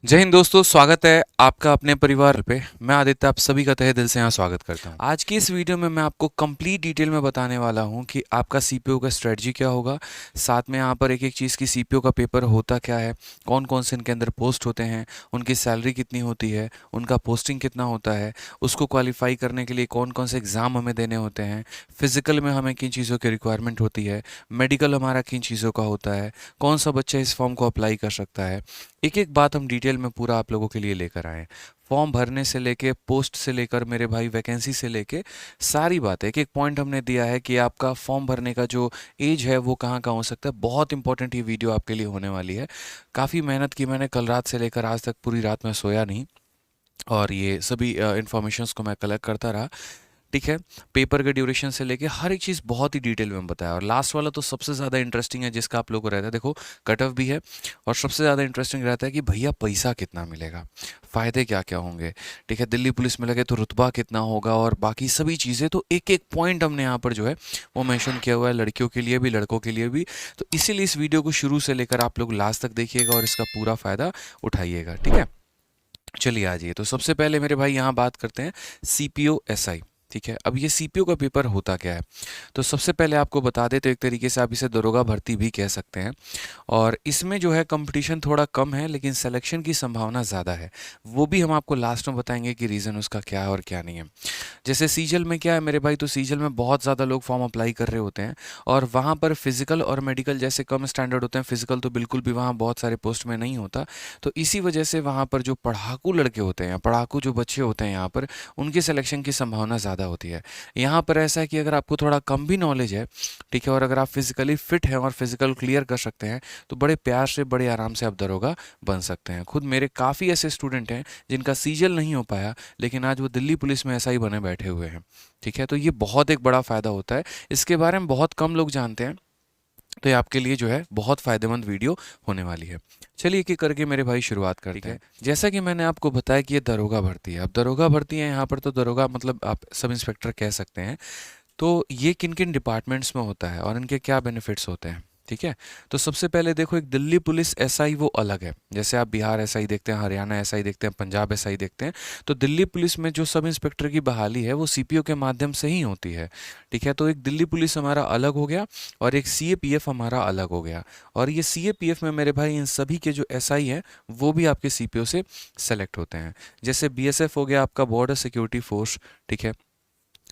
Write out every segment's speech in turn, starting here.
जय हिंद दोस्तों, स्वागत है आपका अपने परिवार पे। मैं आदित्य आप सभी का तहे दिल से यहाँ स्वागत करता हूँ। आज की इस वीडियो में मैं आपको कंप्लीट डिटेल में बताने वाला हूँ कि आपका सीपीयू का स्ट्रेटजी क्या होगा। साथ में यहाँ पर एक एक चीज़ की सीपीयू का पेपर होता क्या है, कौन कौन से इनके अंदर पोस्ट होते हैं, उनकी सैलरी कितनी होती है, उनका पोस्टिंग कितना होता है, उसको क्वालिफाई करने के लिए कौन कौन से एग्ज़ाम हमें देने होते हैं, फिजिकल में हमें किन चीज़ों की रिक्वायरमेंट होती है, मेडिकल हमारा किन चीज़ों का होता है, कौन सा बच्चा इस फॉर्म को अप्लाई कर सकता है। एक एक बात हम डिटेल में पूरा आप लोगों के लिए लेकर आए हैं। फॉर्म भरने से लेके पोस्ट से लेकर मेरे भाई वैकेंसी से लेके सारी बातें एक एक पॉइंट हमने दिया है कि आपका फॉर्म भरने का जो एज है वो कहाँ कहाँ हो सकता है। बहुत इंपॉर्टेंट ये वीडियो आपके लिए होने वाली है। काफ़ी मेहनत की मैंने, कल रात से लेकर आज तक पूरी रात में सोया नहीं और ये सभी इन्फॉर्मेशंस को मैं कलेक्ट करता रहा। ठीक है, पेपर के ड्यूरेशन से लेके हर एक चीज़ बहुत ही डिटेल में बताया और लास्ट वाला तो सबसे ज़्यादा इंटरेस्टिंग है जिसका आप लोगों को रहता है। देखो, कट ऑफ भी है और सबसे ज़्यादा इंटरेस्टिंग रहता है कि भैया पैसा कितना मिलेगा, फ़ायदे क्या क्या होंगे। ठीक है, दिल्ली पुलिस में लगे तो रुतबा कितना होगा और बाकी सभी चीज़ें, तो एक एक पॉइंट हमने यहाँ पर जो है वो मेंशन किया हुआ है, लड़कियों के लिए भी लड़कों के लिए भी। तो इसीलिए इस वीडियो को शुरू से लेकर आप लोग लास्ट तक देखिएगा और इसका पूरा फ़ायदा उठाइएगा। ठीक है, चलिए आ जाइए। तो सबसे पहले मेरे भाई यहाँ बात करते हैं सीपीओ एसआई। ठीक है, अब ये सीपीओ का पेपर होता क्या है, तो सबसे पहले आपको बता दें तो एक तरीके से आप इसे दरोगा भर्ती भी कह सकते हैं। और इसमें जो है कंपटीशन थोड़ा कम है लेकिन सिलेक्शन की संभावना ज़्यादा है। वो भी हम आपको लास्ट में बताएंगे कि रीज़न उसका क्या है और क्या नहीं है। जैसे सीजल में क्या है मेरे भाई, तो सीजल में बहुत ज़्यादा लोग फॉर्म अप्लाई कर रहे होते हैं और वहाँ पर फिजिकल और मेडिकल जैसे कम स्टैंडर्ड होते हैं। फिजिकल तो बिल्कुल भी वहाँ बहुत सारे पोस्ट में नहीं होता। तो इसी वजह से वहाँ पर जो पढ़ाकू लड़के होते हैं, पढ़ाकू जो बच्चे होते हैं यहाँ पर, उनके सिलेक्शन की संभावना ज़्यादा होती है। यहाँ पर ऐसा है कि अगर आपको थोड़ा कम भी नॉलेज है, ठीक है, और अगर आप फिजिकली फिट हैं और फिजिकल क्लियर कर सकते हैं तो बड़े प्यार से बड़े आराम से आप दरोगा बन सकते हैं। खुद मेरे काफ़ी ऐसे स्टूडेंट हैं जिनका सीजल नहीं हो पाया लेकिन आज वो दिल्ली पुलिस में ऐसा ही बने बैठे हुए हैं। ठीक है, तो ये बहुत एक बड़ा फ़ायदा होता है। इसके बारे में बहुत कम लोग जानते हैं, तो ये आपके लिए जो है बहुत फ़ायदेमंद वीडियो होने वाली है। चलिए एक एक करके मेरे भाई शुरुआत करते हैं। जैसा कि मैंने आपको बताया कि ये दरोगा भर्ती है। अब दरोगा भर्ती है यहाँ पर, तो दरोगा मतलब आप सब इंस्पेक्टर कह सकते हैं। तो ये किन किन डिपार्टमेंट्स में होता है और इनके क्या बेनिफिट्स होते हैं। ठीक है, तो सबसे पहले देखो, एक दिल्ली पुलिस एसआई वो अलग है। जैसे आप बिहार एसआई देखते हैं, हरियाणा एसआई देखते हैं, पंजाब एसआई देखते हैं, तो दिल्ली पुलिस में जो सब इंस्पेक्टर की बहाली है वो सीपीओ के माध्यम से ही होती है। ठीक है, तो एक दिल्ली पुलिस हमारा अलग हो गया और एक सीएपीएफ हमारा अलग हो गया। और ये सीएपीएफ में मेरे भाई इन सभी के जो एसआई हैं वो भी आपके सीपीओ से सेलेक्ट होते हैं। जैसे बीएसएफ हो गया आपका, बॉर्डर सिक्योरिटी फोर्स। ठीक है,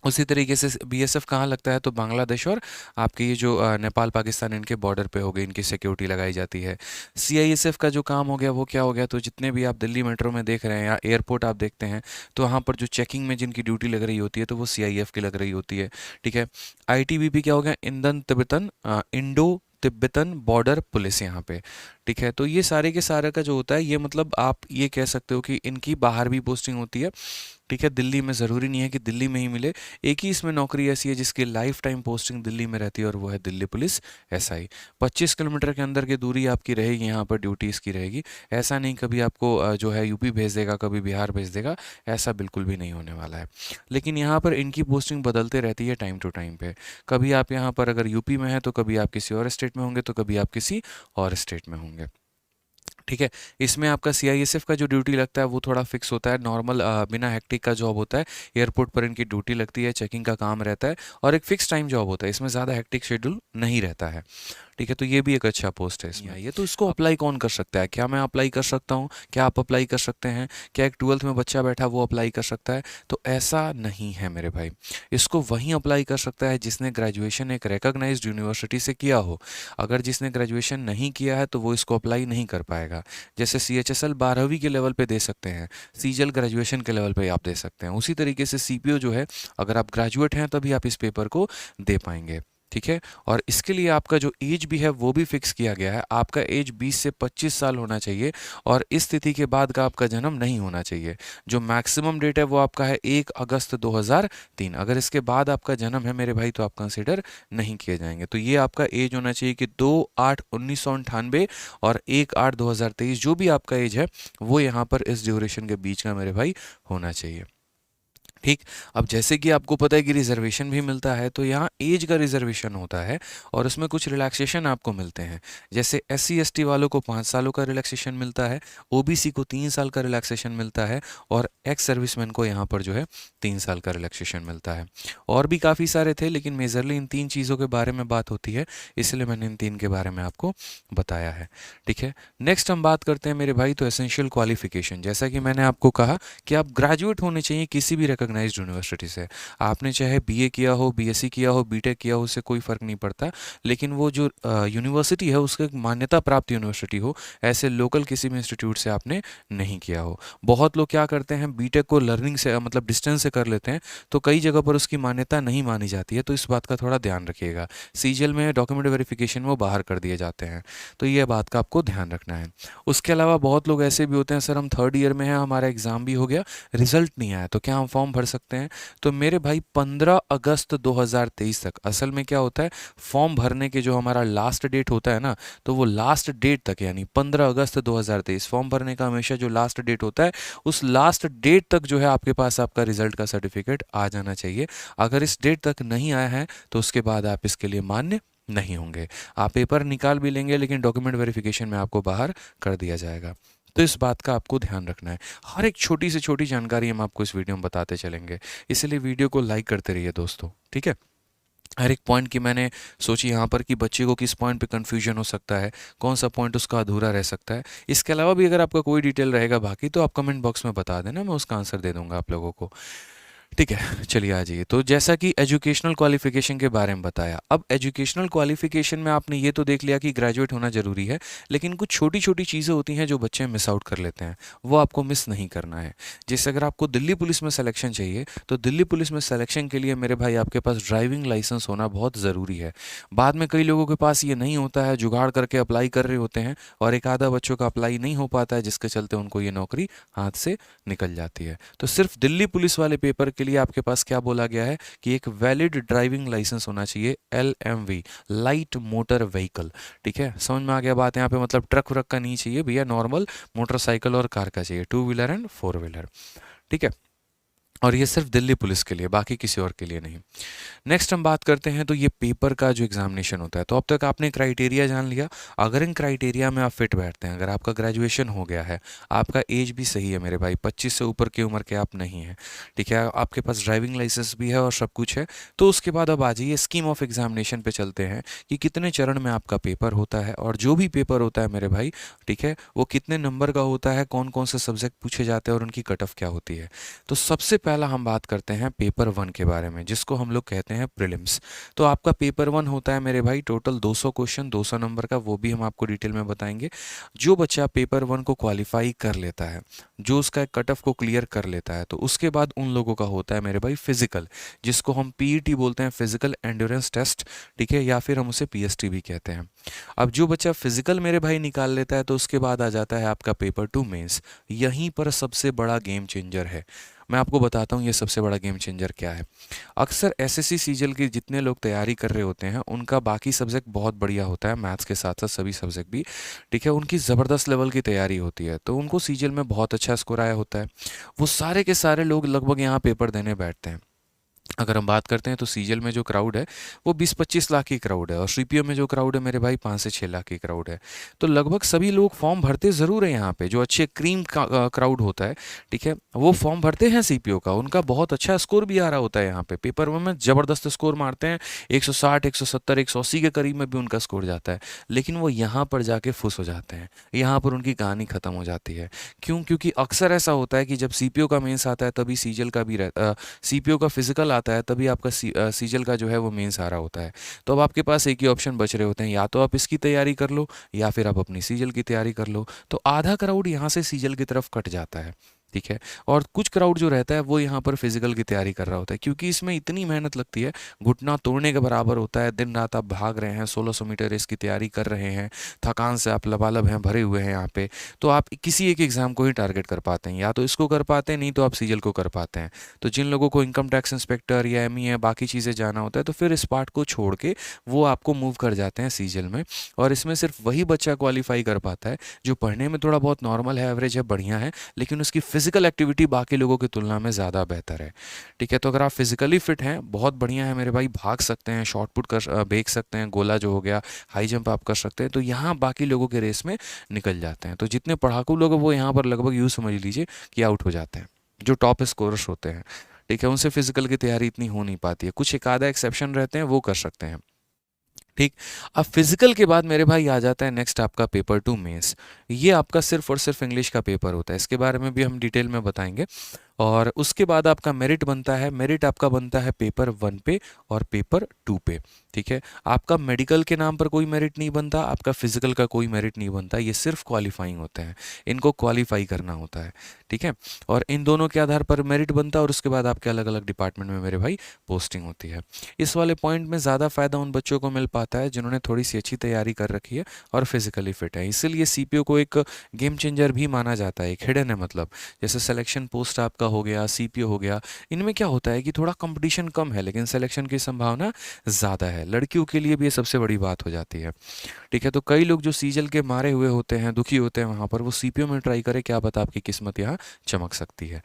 उसी तरीके से बीएसएफ कहाँ लगता है, तो बांग्लादेश और आपके ये जो नेपाल पाकिस्तान इनके बॉर्डर पे हो गई, इनकी सिक्योरिटी लगाई जाती है। सीआईएसएफ का जो काम हो गया वो क्या हो गया, तो जितने भी आप दिल्ली मेट्रो में देख रहे हैं या एयरपोर्ट आप देखते हैं, तो वहाँ पर जो चेकिंग में जिनकी ड्यूटी लग रही होती है तो वो सीआईएफ की लग रही होती है। ठीक है, आईटीबीपी क्या हो गया, Hindon Tibetan Indo Tibetan border police यहाँ पे। ठीक है, तो ये सारे के सारे का जो होता है, ये मतलब आप ये कह सकते हो कि इनकी बाहर भी पोस्टिंग होती है। ठीक है, दिल्ली में ज़रूरी नहीं है कि दिल्ली में ही मिले। एक ही इसमें नौकरी ऐसी है जिसकी लाइफ टाइम पोस्टिंग दिल्ली में रहती है और वो है दिल्ली पुलिस एसआई। 25 किलोमीटर के अंदर की दूरी आपकी रहेगी, यहाँ पर ड्यूटी इसकी रहेगी। ऐसा नहीं कभी आपको जो है यूपी भेज देगा, कभी बिहार भेज देगा, ऐसा बिल्कुल भी नहीं होने वाला है। लेकिन यहाँ पर इनकी पोस्टिंग बदलते रहती है टाइम टू टाइम पे। कभी आप यहाँ पर अगर यूपी में हैं तो कभी आप किसी और स्टेट में होंगे, तो कभी आप किसी और स्टेट में होंगे। ठीक है, इसमें आपका सीआईएसएफ का जो ड्यूटी लगता है वो थोड़ा फिक्स होता है, नॉर्मल बिना हेक्टिक का जॉब होता है। एयरपोर्ट पर इनकी ड्यूटी लगती है, चेकिंग का काम रहता है और एक फिक्स टाइम जॉब होता है, इसमें ज़्यादा हेक्टिक शेड्यूल नहीं रहता है। ठीक है, तो ये भी एक अच्छा पोस्ट है इसमें। ये तो इसको अप्लाई कौन कर सकता है, क्या मैं अप्लाई कर सकता हूँ, क्या आप अप्लाई कर सकते हैं, क्या एक 12th में बच्चा बैठा वो अप्लाई कर सकता है, तो ऐसा नहीं है मेरे भाई। इसको वहीं अप्लाई कर सकता है जिसने ग्रेजुएशन एक रिकॉग्नाइज्ड यूनिवर्सिटी से किया हो। अगर जिसने ग्रेजुएशन नहीं किया है तो वो इसको अप्लाई नहीं कर पाएगा। जैसे सीएचएसएल 12वीं के लेवल पे दे सकते हैं, सीजल ग्रेजुएशन के लेवल पे आप दे सकते हैं, उसी तरीके से सीपीओ जो है, अगर आप ग्रेजुएट हैं तभी आप इस पेपर को दे पाएंगे। ठीक है, और इसके लिए आपका जो एज भी है वो भी फिक्स किया गया है। आपका एज 20 से 25 साल होना चाहिए और इस तिथि के बाद का आपका जन्म नहीं होना चाहिए। जो मैक्सिमम डेट है वो आपका है 1 अगस्त 2003। अगर इसके बाद आपका जन्म है मेरे भाई तो आप कंसिडर नहीं किए जाएंगे। तो ये आपका एज होना चाहिए कि 2/8/1998 और 1/8/2023, जो भी आपका एज है वो यहाँ पर इस ड्यूरेशन के बीच का मेरे भाई होना चाहिए। ठीक। अब जैसे कि आपको पता है कि रिजर्वेशन भी मिलता है, तो यहाँ एज का रिजर्वेशन होता है और उसमें कुछ रिलैक्सेशन आपको मिलते हैं। जैसे एससी एसटी वालों को 5 सालों का रिलैक्सेशन मिलता है, ओबीसी को 3 साल का रिलैक्सेशन मिलता है और एक्स सर्विसमैन को यहाँ पर जो है 3 साल का रिलैक्सेशन मिलता है। और भी काफ़ी सारे थे, लेकिन मेजरली इन 3 चीज़ों के बारे में बात होती है, इसलिए मैंने इन 3 के बारे में आपको बताया है। ठीक है, नेक्स्ट हम बात करते हैं मेरे भाई, तो एसेंशियल क्वालिफिकेशन। जैसा कि मैंने आपको कहा कि आप ग्रेजुएट होने चाहिए किसी भी रिकॉग्नाइज्ड यूनिवर्सिटी से। आपने चाहे बीए किया हो, बीएससी किया हो, बीटेक किया हो, उससे कोई फ़र्क नहीं पड़ता, लेकिन वो जो यूनिवर्सिटी है उसका एक मान्यता प्राप्त यूनिवर्सिटी हो, ऐसे लोकल किसी भी इंस्टीट्यूट से आपने नहीं किया हो। बहुत लोग क्या करते हैं, बीटेक को लर्निंग से मतलब डिस्टेंस से कर लेते हैं, तो कई जगह पर उसकी मान्यता नहीं मानी जाती है, तो इस बात का थोड़ा ध्यान रखिएगा। सीजीएल में डॉक्यूमेंट वेरिफिकेशन में वो बाहर कर दिए जाते हैं, तो ये बात का आपको ध्यान रखना है। उसके अलावा बहुत लोग ऐसे भी होते हैं, सर हम थर्ड ईयर में हैं, हमारा एग्ज़ाम भी हो गया, रिजल्ट नहीं आया, तो क्या हम फॉर्म भर सकते हैं? तो मेरे भाई 15 अगस्त 2023 तक, असल में क्या होता है, फॉर्म भरने के जो हमारा लास्ट डेट होता है ना, तो वो लास्ट डेट तक यानी 15 अगस्त 2023 फॉर्म भरने का हमेशा जो लास्ट डेट होता है, उस लास्ट डेट तक जो है आपके पास आपका रिजल्ट का सर्टिफिकेट आ जाना चाहिए। अगर इस डेट तक नहीं आया है तो उसके बाद आप इसके लिए मान्य नहीं होंगे। आप पेपर निकाल भी लेंगे, लेकिन डॉक्यूमेंट वेरिफिकेशन में आपको बाहर कर दिया जाएगा। तो इस बात का आपको ध्यान रखना है। हर एक छोटी से छोटी जानकारी हम आपको इस वीडियो में बताते चलेंगे, इसलिए वीडियो को लाइक करते रहिए दोस्तों। ठीक है, हर एक पॉइंट की मैंने सोची यहाँ पर कि बच्चे को किस पॉइंट पे कन्फ्यूजन हो सकता है, कौन सा पॉइंट उसका अधूरा रह सकता है। इसके अलावा भी अगर आपका कोई डिटेल रहेगा बाकी, तो आप कमेंट बॉक्स में बता देना, मैं उसका आंसर दे दूंगा आप लोगों को। ठीक है, चलिए आ जाइए। तो जैसा कि एजुकेशनल क्वालिफिकेशन के बारे में बताया, अब एजुकेशनल क्वालिफिकेशन में आपने ये तो देख लिया कि ग्रेजुएट होना ज़रूरी है, लेकिन कुछ छोटी छोटी चीज़ें होती हैं जो बच्चे मिस आउट कर लेते हैं, वो आपको मिस नहीं करना है। जैसे अगर आपको दिल्ली पुलिस में सिलेक्शन चाहिए, तो दिल्ली पुलिस में सिलेक्शन के लिए मेरे भाई आपके पास ड्राइविंग लाइसेंस होना बहुत ज़रूरी है। बाद में कई लोगों के पास ये नहीं होता है, जुगाड़ करके अप्लाई कर रहे होते हैं, और एक आधा बच्चों का अप्लाई नहीं हो पाता है, जिसके चलते उनको ये नौकरी हाथ से निकल जाती है। तो सिर्फ दिल्ली पुलिस वाले पेपर के लिए आपके पास क्या बोला गया है कि एक वैलिड ड्राइविंग लाइसेंस होना चाहिए, LMV, लाइट मोटर व्हीकल। ठीक है, समझ में आ गया बात यहाँ पे, मतलब ट्रक व्रक का नहीं चाहिए भैया, नॉर्मल मोटरसाइकिल और कार का चाहिए, 2 व्हीलर एंड 4 व्हीलर। ठीक है, और ये सिर्फ दिल्ली पुलिस के लिए, बाकी किसी और के लिए नहीं। नेक्स्ट हम बात करते हैं, तो ये पेपर का जो एग्जामिनेशन होता है, तो अब तक आपने क्राइटेरिया जान लिया। अगर इन क्राइटेरिया में आप फिट बैठते हैं, अगर आपका ग्रेजुएशन हो गया है, आपका एज भी सही है मेरे भाई, 25 से ऊपर की उम्र के आप नहीं हैं, ठीक है, आपके पास ड्राइविंग लाइसेंस भी है और सब कुछ है, तो उसके बाद अब आ जाइए स्कीम ऑफ एग्जामिनेशन पे चलते हैं कि कितने चरण में आपका पेपर होता है, और जो भी पेपर होता है मेरे भाई, ठीक है, वो कितने नंबर का होता है, कौन कौन से सब्जेक्ट पूछे जाते हैं और उनकी कट ऑफ क्या होती है। तो सबसे पहला हम बात करते हैं पेपर 1 के बारे में, जिसको हम लोग कहते हैं प्रीलिम्स। तो आपका पेपर 1 होता है मेरे भाई टोटल 200 क्वेश्चन, 200 नंबर का, वो भी हम आपको डिटेल में बताएंगे। जो बच्चा पेपर 1 को क्वालिफाई कर लेता है, जो उसका कट ऑफ को क्लियर कर लेता है, तो उसके बाद उन लोगों का होता है मेरे भाई फिजिकल, जिसको हम पीईटी बोलते हैं, फिजिकल एंड्योरेंस टेस्ट। ठीक है, या फिर हम उसे पीएसटी भी कहते हैं। अब जो बच्चा फिजिकल मेरे भाई निकाल लेता है, तो उसके बाद आ जाता है आपका पेपर 2 मेंस। यहीं पर सबसे बड़ा गेम चेंजर है। मैं आपको बताता हूँ ये सबसे बड़ा गेम चेंजर क्या है। अक्सर एसएससी सीजीएल की जितने लोग तैयारी कर रहे होते हैं, उनका बाकी सब्जेक्ट बहुत बढ़िया होता है, मैथ्स के साथ साथ सभी सब्जेक्ट भी, ठीक है, उनकी ज़बरदस्त लेवल की तैयारी होती है, तो उनको सीजीएल में बहुत अच्छा स्कोर आया होता है। वो सारे के सारे लोग लगभग यहाँ पेपर देने बैठते हैं। अगर हम बात करते हैं तो सीजीएल में जो क्राउड है वो 20-25 लाख की क्राउड है, और सीपीओ में जो क्राउड है मेरे भाई 5 से 6 लाख की क्राउड है। तो लगभग सभी लोग फॉर्म भरते ज़रूर है यहाँ पे, जो अच्छे क्रीम क्राउड होता है, ठीक है, वो फॉर्म भरते हैं सीपीओ का, उनका बहुत अच्छा स्कोर भी आ रहा होता है यहाँ पे, पेपर में ज़बरदस्त स्कोर मारते हैं, 160, 170, 180 के करीब में भी उनका स्कोर जाता है। लेकिन वो यहाँ पर जाके फुस हो जाते हैं, यहाँ पर उनकी कहानी ख़त्म हो जाती है। क्यों? क्योंकि अक्सर ऐसा होता है कि जब सीपीओ का मेंस आता है तभी सीजीएल का भी सीपीओ का फिजिकल आता है, तभी आपका सीजीएल का जो है वो मेंस आ रहा होता है। तो अब आपके पास एक ही ऑप्शन बच रहे होते हैं, या तो आप इसकी तैयारी कर लो या फिर आप अपनी सीजीएल की तैयारी कर लो। तो आधा क्राउड यहाँ से सीजीएल की तरफ कट जाता है, ठीक है, और कुछ क्राउड जो रहता है वो यहाँ पर फिजिकल की तैयारी कर रहा होता है, क्योंकि इसमें इतनी मेहनत लगती है, घुटना तोड़ने के बराबर होता है। दिन रात आप भाग रहे हैं, 1600 मीटर रेस की तैयारी कर रहे हैं, थकान से आप लबालब हैं, भरे हुए हैं यहाँ पे। तो आप किसी एक एग्जाम को ही टारगेट कर पाते हैं, या तो इसको कर पाते हैं, नहीं तो आप सीजीएल को कर पाते हैं। तो जिन लोगों को इनकम टैक्स इंस्पेक्टर या एमई या बाकी चीज़ें जाना होता है, तो फिर इस पार्ट को छोड़ के वो आपको मूव कर जाते हैं सीजीएल में। और इसमें सिर्फ वही बच्चा क्वालिफाई कर पाता है जो पढ़ने में थोड़ा बहुत नॉर्मल है, एवरेज है, बढ़िया है, लेकिन उसकी फिजिकल एक्टिविटी बाकी लोगों की तुलना में ज़्यादा बेहतर है। ठीक है, तो अगर आप फिजिकली फिट हैं, बहुत बढ़िया है मेरे भाई, भाग सकते हैं, शॉर्ट पुट कर फेंक सकते हैं, गोला जो हो गया, हाई जंप आप कर सकते हैं, तो यहाँ बाकी लोगों के रेस में निकल जाते हैं। तो जितने पढ़ाकू लोग हैं वो यहाँ पर लगभग यूँ समझ लीजिए कि आउट हो जाते हैं, जो टॉप स्कोरर्स होते हैं। ठीक है, उनसे फिजिकल की तैयारी इतनी हो नहीं पाती है, कुछ एक आधा एक्सेप्शन रहते हैं, वो कर सकते हैं। ठीक। अब फिजिकल के बाद मेरे भाई आ जाता है नेक्स्ट आपका पेपर टू मेंस। ये आपका सिर्फ और सिर्फ इंग्लिश का पेपर होता है, इसके बारे में भी हम डिटेल में बताएंगे। और उसके बाद आपका मेरिट बनता है, मेरिट आपका बनता है पेपर 1 पे और पेपर 2 पे। ठीक है, आपका मेडिकल के नाम पर कोई मेरिट नहीं बनता, आपका फिजिकल का कोई मेरिट नहीं बनता, ये सिर्फ क्वालिफाइंग होते हैं, इनको क्वालिफाई करना होता है। ठीक है, और इन दोनों के आधार पर मेरिट बनता है और उसके बाद आपके अलग अलग डिपार्टमेंट में मेरे भाई पोस्टिंग होती है। इस वाले पॉइंट में ज़्यादा फ़ायदा उन बच्चों को मिल पाता है जिन्होंने थोड़ी सी अच्छी तैयारी कर रखी है और फिजिकली फिट है, इसीलिए सीपीओ को एक गेम चेंजर भी माना जाता है, एक हिडन है मतलब। जैसे सिलेक्शन पोस्ट आपका हो गया, सीपीओ हो गया, इनमें क्या होता है कि थोड़ा कंपटीशन कम है लेकिन सिलेक्शन की संभावना ज़्यादा है, लड़कियों के लिए भी ये सबसे बड़ी बात हो जाती है। ठीक है, तो कई लोग जो सीजल के मारे हुए होते हैं, दुखी होते हैं, वहाँ पर वो सीपीओ में ट्राई करें, क्या पता आपकी किस्मत यहाँ चमक सकती है।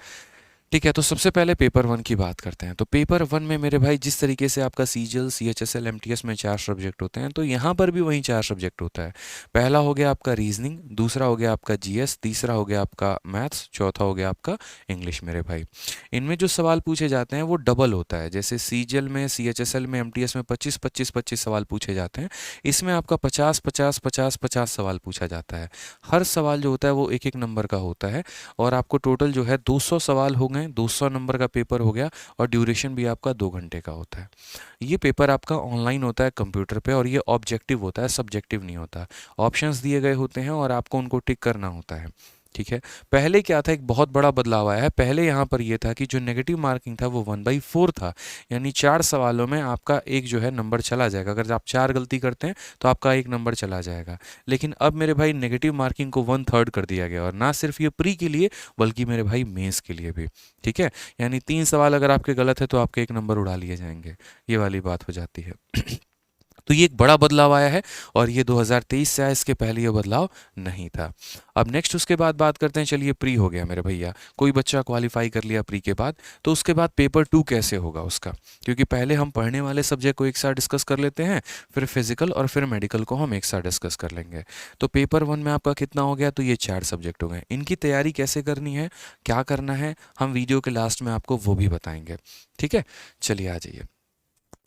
ठीक है, तो सबसे पहले पेपर 1 की बात करते हैं। तो पेपर 1 में मेरे भाई जिस तरीके से आपका सीजीएल, सीएचएसएल, एमटीएस में 4 सब्जेक्ट होते हैं, तो यहाँ पर भी वही 4 सब्जेक्ट होता है। पहला हो गया आपका रीजनिंग, दूसरा हो गया आपका जीएस, तीसरा हो गया आपका मैथ्स, चौथा हो गया आपका इंग्लिश मेरे भाई। इनमें जो सवाल पूछे जाते हैं वो डबल होता है, जैसे सीजीएल में, सीएचएसएल में, एमटीएस में 25-25-25 सवाल पूछे जाते हैं, इसमें आपका 50-50-50-50 सवाल पूछा जाता है। हर सवाल जो होता है वो एक एक नंबर का होता है और आपको टोटल जो है 200 सवाल हो गए, 200 नंबर का पेपर हो गया और ड्यूरेशन भी आपका 2 घंटे का होता है। ये पेपर आपका ऑनलाइन होता है कंप्यूटर पे और ये ऑब्जेक्टिव होता है, सब्जेक्टिव नहीं होता। ऑप्शंस दिए गए होते हैं और आपको उनको टिक करना होता है। ठीक है, पहले क्या था, एक बहुत बड़ा बदलाव आया है। पहले यहाँ पर ये था कि जो नेगेटिव मार्किंग था वो 1/4 था, यानी 4 सवालों में आपका एक जो है नंबर चला जाएगा। अगर आप 4 गलती करते हैं तो आपका एक नंबर चला जाएगा। लेकिन अब मेरे भाई नेगेटिव मार्किंग को 1/3 कर दिया गया और ना सिर्फ ये प्री के लिए बल्कि मेरे भाई मेंस के लिए भी। ठीक है, यानी 3 सवाल अगर आपके गलत है तो आपके एक नंबर उड़ा लिए जाएंगे, ये वाली बात हो जाती है। तो ये एक बड़ा बदलाव आया है और ये 2023 से आया, इसके पहले ये बदलाव नहीं था। अब नेक्स्ट उसके बाद बात करते हैं, चलिए प्री हो गया मेरे भैया, कोई बच्चा क्वालिफाई कर लिया प्री के बाद, तो उसके बाद पेपर 2 कैसे होगा उसका, क्योंकि पहले हम पढ़ने वाले सब्जेक्ट को एक साथ डिस्कस कर लेते हैं, फिर फिजिकल और फिर मेडिकल को हम एक साथ डिस्कस कर लेंगे। तो पेपर 1 में आपका कितना हो गया, तो ये 4 सब्जेक्ट हो गए। इनकी तैयारी कैसे करनी है, क्या करना है, हम वीडियो के लास्ट में आपको वो भी बताएंगे। ठीक है, चलिए आ जाइए,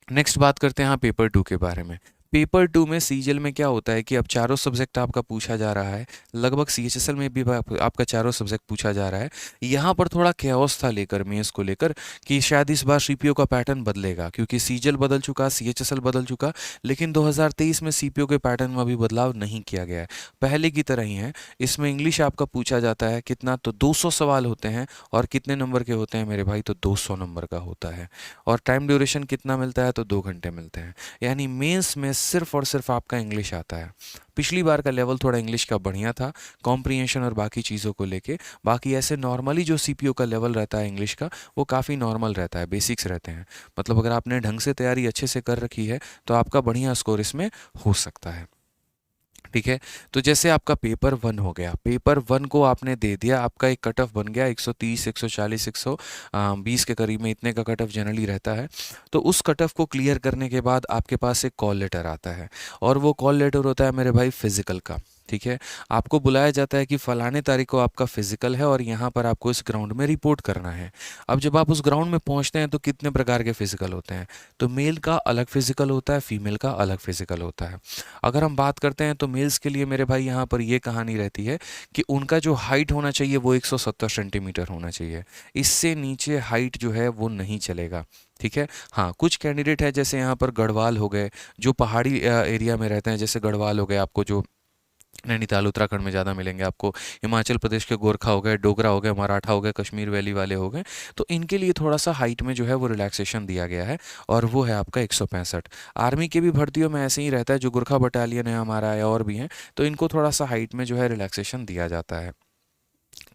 नेक्स्ट बात करते हैं हाँ पेपर 2 के बारे में। पेपर 2 में सीजीएल में क्या होता है कि अब चारों सब्जेक्ट आपका पूछा जा रहा है, लगभग सीएचएसएल में भी आपका चारों सब्जेक्ट पूछा जा रहा है। यहाँ पर थोड़ा कैओस था लेकर मेंस को लेकर कि शायद इस बार सीपीओ का पैटर्न बदलेगा, क्योंकि सीजीएल बदल चुका, सीएचएसएल बदल चुका, लेकिन 2023 में सीपीओ के पैटर्न में अभी बदलाव नहीं किया गया है, पहले की तरह ही है। इसमें इंग्लिश आपका पूछा जाता है कितना, तो 200 सवाल होते हैं और कितने नंबर के होते हैं मेरे भाई, तो 200 नंबर का होता है और टाइम ड्यूरेशन कितना मिलता है, तो 2 घंटे मिलते हैं। यानी मेंस में सिर्फ और सिर्फ आपका इंग्लिश आता है। पिछली बार का लेवल थोड़ा इंग्लिश का बढ़िया था, कॉम्प्रिहेंशन और बाकी चीज़ों को लेके। बाकी ऐसे नॉर्मली जो सीपीओ का लेवल रहता है इंग्लिश का, वो काफ़ी नॉर्मल रहता है, बेसिक्स रहते हैं। मतलब अगर आपने ढंग से तैयारी अच्छे से कर रखी है तो आपका बढ़िया स्कोर इसमें हो सकता है। ठीक है, तो जैसे आपका पेपर 1 हो गया, पेपर 1 को आपने दे दिया, आपका एक कट ऑफ बन गया 130, 140, 120 के करीब में, इतने का कट ऑफ जनरली रहता है। तो उस कट ऑफ को क्लियर करने के बाद आपके पास एक कॉल लेटर आता है और वो कॉल लेटर होता है मेरे भाई फिजिकल का। ठीक है, आपको बुलाया जाता है कि फलाने तारीख को आपका फिजिकल है और यहाँ पर आपको इस ग्राउंड में रिपोर्ट करना है। अब जब आप उस ग्राउंड में पहुँचते हैं तो कितने प्रकार के फिजिकल होते हैं, तो मेल का अलग फिजिकल होता है, फीमेल का अलग फिजिकल होता है। अगर हम बात करते हैं तो मेल्स के लिए मेरे भाई यहाँ पर ये कहानी रहती है कि उनका जो हाइट होना चाहिए वो 170 सेंटीमीटर होना चाहिए, इससे नीचे हाइट जो है वो नहीं चलेगा। ठीक है, हाँ कुछ कैंडिडेट है जैसे यहाँ पर गढ़वाल हो गए, जो पहाड़ी एरिया में रहते हैं, जैसे गढ़वाल हो गए, आपको जो नैनीताल उत्तराखंड में ज़्यादा मिलेंगे, आपको हिमाचल प्रदेश के गोरखा हो गए, डोगरा हो गए, मराठा हो गए, कश्मीर वैली वाले हो गए, तो इनके लिए थोड़ा सा हाइट में जो है वो रिलैक्सेशन दिया गया है और वो है आपका 165। आर्मी के भी भर्तियों में ऐसे ही रहता है, जो गोरखा बटालियन है हमारा या और भी हैं, तो इनको थोड़ा सा हाइट में जो है रिलैक्सेशन दिया जाता है।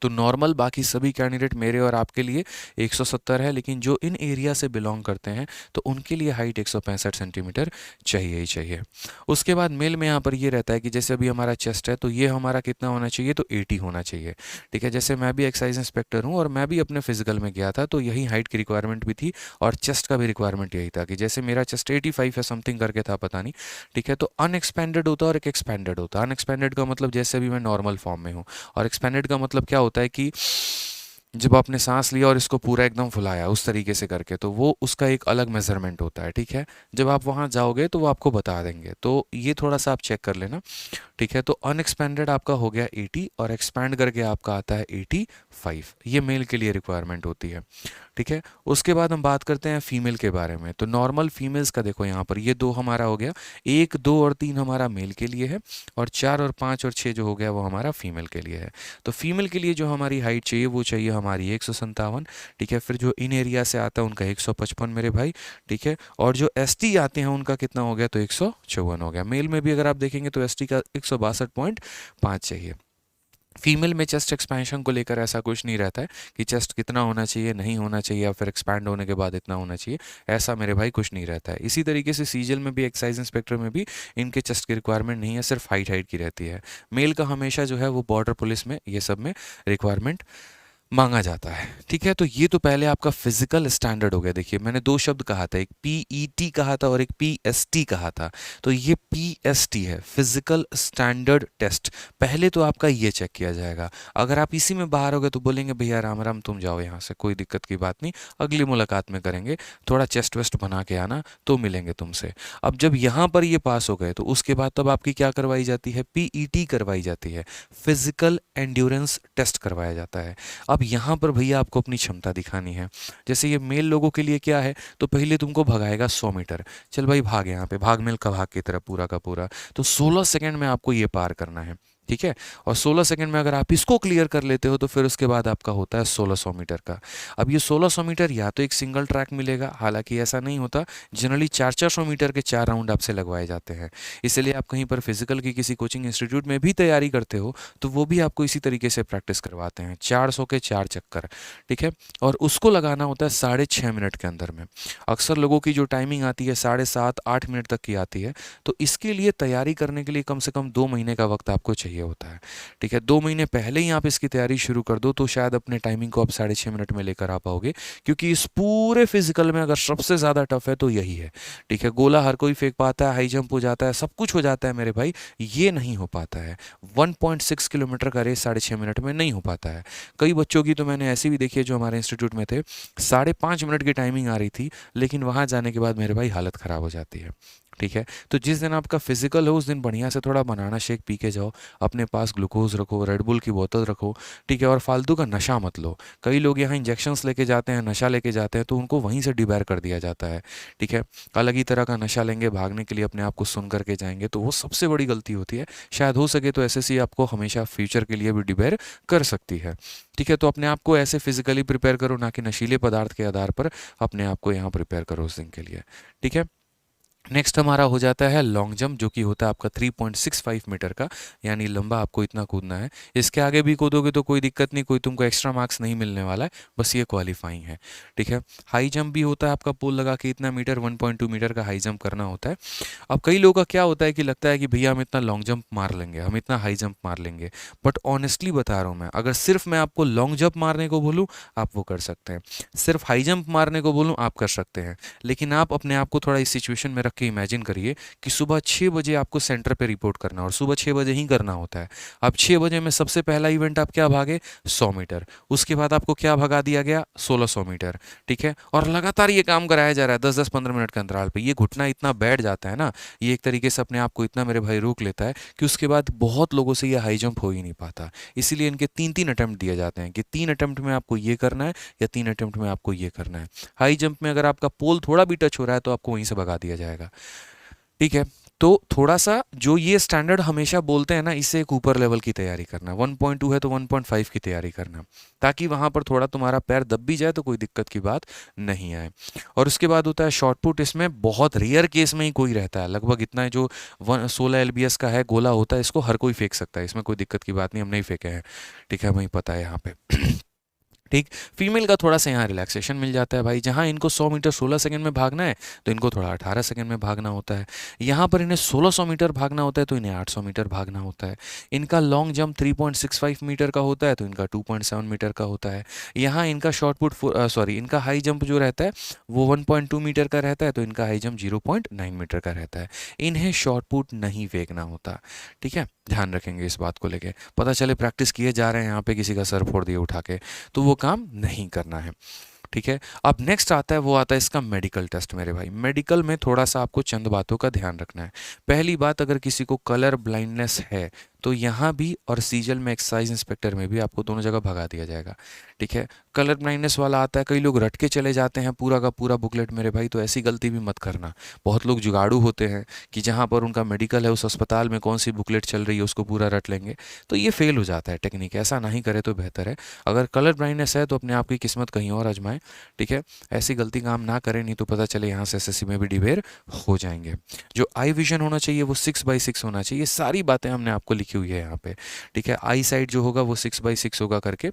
तो नॉर्मल बाकी सभी कैंडिडेट मेरे और आपके लिए 170 है, लेकिन जो इन एरिया से बिलोंग करते हैं तो उनके लिए हाइट 165 सेंटीमीटर चाहिए ही चाहिए। उसके बाद मेल में यहाँ पर ये रहता है कि जैसे अभी हमारा चेस्ट है तो ये हमारा कितना होना चाहिए, तो 80 होना चाहिए। ठीक है, जैसे मैं भी एक्साइज इंस्पेक्टर हूँ और मैं भी अपने फिजिकल में गया था तो यही हाइट की रिक्वायरमेंट भी थी और चेस्ट का भी रिक्वायरमेंट यही था कि जैसे मेरा चेस्ट 85 है समथिंग करके था, पता नहीं। ठीक है, तो अनएक्सपेंडेड होता है और एक एक्सपेंडेड होता है। अनएक्सपेंडेड का मतलब जैसे अभी मैं नॉर्मल फॉर्म में हूँ, और एक्सपेंडेड का मतलब क्या होता है कि जब आपने सांस लिया और इसको पूरा एकदम फुलाया उस तरीके से करके, तो वो उसका एक अलग मेजरमेंट होता है। ठीक है, जब आप वहाँ जाओगे तो वो आपको बता देंगे, तो ये थोड़ा सा आप चेक कर लेना। ठीक है, तो अनएक्सपेंडेड आपका हो गया 80 और एक्सपैंड करके आपका आता है 85। ये मेल के लिए रिक्वायरमेंट होती है। ठीक है, उसके बाद हम बात करते हैं फीमेल के बारे में। तो नॉर्मल फीमेल्स का देखो यहाँ पर ये दो हमारा हो गया, 1, 2 और 3 हमारा मेल के लिए है, और 4 और 5 और 6 जो हो गया वो हमारा फीमेल के लिए है। तो फीमेल के लिए जो हमारी हाइट चाहिए वो चाहिए हमारी 157। ठीक है, फिर जो इन एरिया से आता है उनका 155 मेरे भाई। ठीक है, और जो एसटी आते हैं उनका कितना हो गया, तो 154 हो गया। मेल में भी अगर आप देखेंगे तो एसटी का 162.5 चाहिए। फीमेल में चेस्ट एक्सपेंशन को लेकर ऐसा कुछ नहीं रहता है कि चेस्ट कितना होना चाहिए, नहीं होना चाहिए, या फिर एक्सपैंड होने के बाद इतना होना चाहिए, ऐसा मेरे भाई कुछ नहीं रहता है। इसी तरीके से सीजल में भी, एक्साइज इंस्पेक्टर में भी इनके चेस्ट की रिक्वायरमेंट नहीं है, सिर्फ हाइट हाइट की रहती है। मेल का हमेशा जो है वो बॉर्डर पुलिस में ये सब में रिक्वायरमेंट मांगा जाता है। ठीक है, तो ये तो पहले आपका फिजिकल स्टैंडर्ड हो गया। देखिए मैंने दो शब्द कहा था, एक पीईटी कहा था और एक पीएसटी कहा था। तो ये पीएसटी है, फिजिकल स्टैंडर्ड टेस्ट। पहले तो आपका ये चेक किया जाएगा। अगर आप इसी में बाहर हो गए तो बोलेंगे भैया राम राम तुम जाओ यहाँ से, कोई दिक्कत की बात नहीं, अगली मुलाकात में करेंगे, थोड़ा चेस्ट वेस्ट बना के आना तो मिलेंगे तुमसे। अब जब यहाँ पर ये पास हो गए तो उसके बाद तब आपकी क्या करवाई जाती है, पीईटी करवाई जाती है, फिजिकल एंड्योरेंस टेस्ट करवाया जाता है। अब यहाँ पर भैया आपको अपनी क्षमता दिखानी है। जैसे ये मेल लोगों के लिए क्या है, तो पहले तुमको भगाएगा 100 मीटर। चल भाई भाग, यहाँ पे भाग मिल्खा भाग की तरह पूरा का पूरा, तो 16 सेकंड में आपको ये पार करना है। ठीक है, और 16 सेकंड में अगर आप इसको क्लियर कर लेते हो तो फिर उसके बाद आपका होता है 1600 मीटर का। अब ये 1600 मीटर या तो एक सिंगल ट्रैक मिलेगा, हालांकि ऐसा नहीं होता, जनरली 400 मीटर के 4 राउंड आपसे लगवाए जाते हैं। इसलिए आप कहीं पर फिजिकल की किसी कोचिंग इंस्टीट्यूट में भी तैयारी करते हो तो वो भी आपको इसी तरीके से प्रैक्टिस करवाते हैं, 400 के 4 चक्कर। ठीक है, और उसको लगाना होता है 6.5 मिनट के अंदर में। अक्सर लोगों की जो टाइमिंग आती है 7.5-8 मिनट तक की आती है। तो इसके लिए तैयारी करने के लिए कम से कम 2 महीने का वक्त आपको चाहिए होता है। ठीक है, 2 महीने पहले ही आप इसकी तैयारी शुरू कर दो तो शायद अपने टाइमिंग को आप 6.5 मिनट में लेकर आ पाओगे, क्योंकि इस पूरे फिजिकल में अगर सबसे ज़्यादा टफ है तो यही है। ठीक है, गोला हर कोई फेंक पाता है, हाई जंप हो जाता है, सब कुछ हो जाता है मेरे भाई, ये नहीं हो पाता है। 1.6 किलोमीटर का रेस 6.5 मिनट में नहीं हो पाता है। कई बच्चों की तो मैंने ऐसी भी देखी है जो हमारे इंस्टीट्यूट में थे, 5.5 मिनट की टाइमिंग आ रही थी, लेकिन वहाँ जाने के बाद मेरे भाई हालत ख़राब हो जाती है। ठीक है, तो जिस दिन आपका फिजिकल हो उस दिन बढ़िया से थोड़ा बनाना शेक पी के जाओ, अपने पास ग्लूकोज रखो, रेड बुल की बोतल रखो। ठीक है, और फालतू का नशा मत लो। कई लोग यहाँ इंजेक्शंस लेके जाते हैं, नशा लेके जाते हैं, तो उनको वहीं से डिबार कर दिया जाता है। ठीक है, अलग ही तरह का नशा लेंगे, भागने के लिए अपने आप को सुन करके जाएंगे, तो वो सबसे बड़ी गलती होती है। शायद हो सके तो एसएससी आपको हमेशा फ्यूचर के लिए भी डिबार कर सकती है। ठीक है, तो अपने आप को ऐसे फिजिकली प्रिपेयर करो, ना कि नशीले पदार्थ के आधार पर अपने आप को यहाँ प्रिपेयर करो उस दिन के लिए। ठीक है, नेक्स्ट हमारा हो जाता है लॉन्ग जंप, जो कि होता है आपका 3.65 मीटर का, यानी लंबा आपको इतना कूदना है। इसके आगे भी कूदोगे तो कोई दिक्कत नहीं, कोई तुमको एक्स्ट्रा मार्क्स नहीं मिलने वाला है, बस ये क्वालिफाइंग है। ठीक है, हाई जंप भी होता है आपका, पोल लगा के इतना मीटर 1.2 मीटर का हाई जंप करना होता है। अब कई लोगों का क्या होता है कि लगता है कि भैया हम इतना लॉन्ग जंप मार लेंगे, हम इतना हाई जंप मार लेंगे, बट ऑनेस्टली बता रहा हूँ मैं, अगर सिर्फ मैं आपको लॉन्ग जंप मारने को बोलूँ आप वो कर सकते हैं, सिर्फ हाई जंप मारने को बोलूँ आप कर सकते हैं। लेकिन आप अपने आप को थोड़ा इस सिचुएशन में रख के इमेजिन करिए कि सुबह 6 बजे आपको सेंटर पे रिपोर्ट करना है, और सुबह 6 बजे ही करना होता है। अब 6 बजे में सबसे पहला इवेंट आप क्या भागे, 100 मीटर। उसके बाद आपको क्या भगा दिया गया, 1600 मीटर। ठीक है, और लगातार ये काम कराया जा रहा है 10-10-15 मिनट के अंतराल पे। ये घुटना इतना बैठ जाता है ना, ये एक तरीके से अपने आप को इतना मेरे भाई रोक लेता है कि उसके बाद बहुत लोगों से ये हाई जंप हो ही नहीं पाता। इसीलिए इनके 3-3 अटेम्प्ट दिए जाते हैं कि 3 अटेम्प्ट में आपको ये करना है या 3 अटेम्प्ट में आपको ये करना है। हाई जंप में अगर आपका पोल थोड़ा भी टच हो रहा है तो आपको वहीं से भगा दिया जाएगा। ठीक है, तो थोड़ा सा जो ये स्टैंडर्ड हमेशा बोलते हैं ना, इससे एक ऊपर लेवल की तैयारी करना। 1.2 है तो 1.5 की तैयारी करना, ताकि वहां पर थोड़ा तुम्हारा पैर दब भी जाए तो कोई दिक्कत की बात नहीं आए। और उसके बाद होता है शॉर्ट पुट। इसमें बहुत रेयर केस में ही कोई रहता है, लगभग इतना है जो 16 LBS का है गोला होता है, इसको हर कोई फेंक सकता है, इसमें कोई दिक्कत की बात नहीं, हम नहीं फेंके हैं, ठीक है, हमें पता है यहाँ पे। ठीक। फीमेल का थोड़ा सा यहाँ रिलैक्सेशन मिल जाता है भाई, जहाँ इनको 100 मीटर 16 सेकंड में भागना है तो इनको थोड़ा 18 सेकंड में भागना होता है। यहाँ पर इन्हें 1600 मीटर भागना होता है तो इन्हें 800 मीटर भागना होता है। इनका लॉन्ग जंप 3.65 मीटर का होता है तो इनका 2.7 मीटर का होता है। यहाँ इनका शॉर्ट पुट इनका हाई जंप जो रहता है वो 1.2 मीटर का रहता है तो इनका हाई जंप 0.9 मीटर का रहता है। इन्हें शॉर्ट पुट नहीं फेंकना होता, ठीक है, ध्यान रखेंगे इस बात को लेके। पता चले प्रैक्टिस किए जा रहे हैं यहाँ पे, किसी का सर फोड़ दिए उठा के, तो वो काम नहीं करना है, ठीक है। अब नेक्स्ट आता है, वो आता है इसका मेडिकल टेस्ट मेरे भाई। मेडिकल में थोड़ा सा आपको चंद बातों का ध्यान रखना है। पहली बात, अगर किसी को कलर ब्लाइंडनेस है तो यहाँ भी और सीजल में एक्साइज इंस्पेक्टर में भी आपको दोनों जगह भगा दिया जाएगा, ठीक है। कलर ब्लाइंडनेस वाला आता है, कई लोग रट के चले जाते हैं पूरा का पूरा बुकलेट मेरे भाई, तो ऐसी गलती भी मत करना। बहुत लोग जुगाड़ू होते हैं कि जहाँ पर उनका मेडिकल है उस अस्पताल में कौन सी बुकलेट चल रही है उसको पूरा रट लेंगे, तो ये फेल हो जाता है टेक्निक। ऐसा नहीं करे तो बेहतर है। अगर कलर ब्लाइंडनेस है तो अपने आप की किस्मत कहीं और आजमाएं, ठीक है। ऐसी गलती काम ना करें, नहीं तो पता चले यहाँ से एसएससी में भी डिबेर हो जाएंगे। जो आई विजन होना चाहिए वो 6/6 होना चाहिए। सारी बातें हमने आपको लिखी हुई है यहाँ पे, ठीक है। आई साइड जो होगा वो 6/6 होगा करके,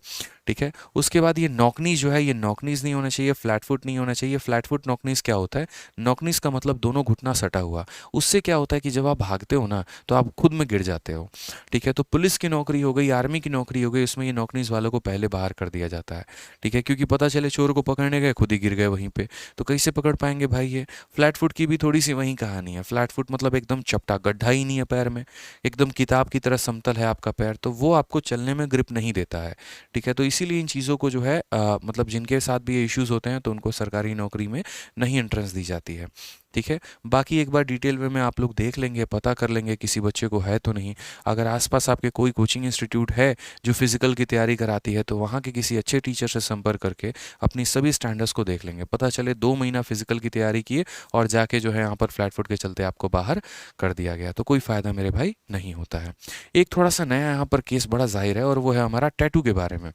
ठीक है। उसके बाद ये नॉकनीज जो है, ये नॉकनीज नहीं होना चाहिए, फ्लैट फुट नहीं होना चाहिए। फ्लैट फुट नॉकनीज क्या होता है? नॉकनीज का मतलब दोनों घुटना सटा हुआ। उससे क्या होता है कि जब आप भागते हो ना तो आप खुद में गिर जाते हो, ठीक है। तो पुलिस की नौकरी हो गई, आर्मी की नौकरी हो गई, उसमें ये नॉकनीज वालों को पहले बाहर कर दिया जाता है, ठीक है। क्योंकि पता चले चोर को पकड़ने गए, खुद ही गिर गए वहीं पे, तो कैसे पकड़ पाएंगे भाई ये। फ्लैट फुट की भी थोड़ी सी वही कहानी है। फ्लैट फुट मतलब एकदम चपटा, गड्ढा ही नहीं है पैर में, एकदम किताब की तरह समतल है आपका पैर, तो वो आपको चलने में ग्रिप नहीं देता है, ठीक है। तो इसीलिए इन चीज़ों को जो है मतलब जिनके साथ भी ये इश्यूज होते हैं तो उनको सरकारी नौकरी में नहीं एंट्रेंस दी जाती है, ठीक है। बाकी एक बार डिटेल में आप लोग देख लेंगे, पता कर लेंगे किसी बच्चे को है तो नहीं। अगर आसपास आपके कोई कोचिंग इंस्टीट्यूट है जो फिजिकल की तैयारी कराती है तो वहाँ के किसी अच्छे टीचर से संपर्क करके अपनी सभी स्टैंडर्ड्स को देख लेंगे। पता चले 2 महीना फिजिकल की तैयारी किए और जाके जो है यहाँ पर फ्लैट फुट के चलते आपको बाहर कर दिया गया, तो कोई फ़ायदा मेरे भाई नहीं होता है। एक थोड़ा सा नया यहाँ पर केस बड़ा जाहिर है और वो है हमारा टैटू के बारे में,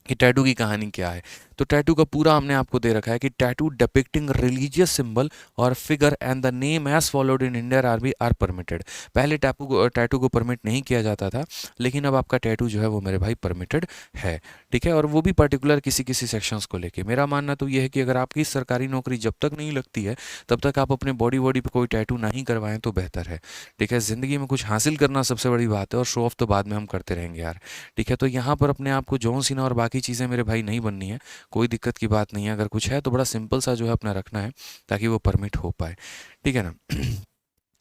कि टैटू की कहानी क्या है। तो टैटू का पूरा हमने आपको दे रखा है कि टैटू डिपिक्टिंग रिलीजियस सिंबल और figure and the name as followed in Indian army are permitted. पहले टैटू को परमिट नहीं किया जाता था, लेकिन अब आपका टैटू जो है वो मेरे भाई परमिटेड है, ठीक है। और वो भी पर्टिकुलर किसी किसी सेक्शंस को लेके। मेरा मानना तो ये है कि अगर आपकी सरकारी नौकरी जब तक नहीं लगती है तब तक आप अपने बॉडी पे कोई टैटू नहीं करवाएं तो बेहतर है, ठीक है। ज़िंदगी में कुछ हासिल करना सबसे बड़ी बात है और शो ऑफ तो बाद में हम करते रहेंगे यार, ठीक है। तो यहाँ पर अपने आप को जॉन सीना और बाकी चीज़ें मेरे भाई नहीं बननी है, कोई दिक्कत की बात नहीं है। अगर कुछ है तो बड़ा सिंपल सा जो है अपना रखना है ताकि वो परमिट हो पाए, ठीक है ना।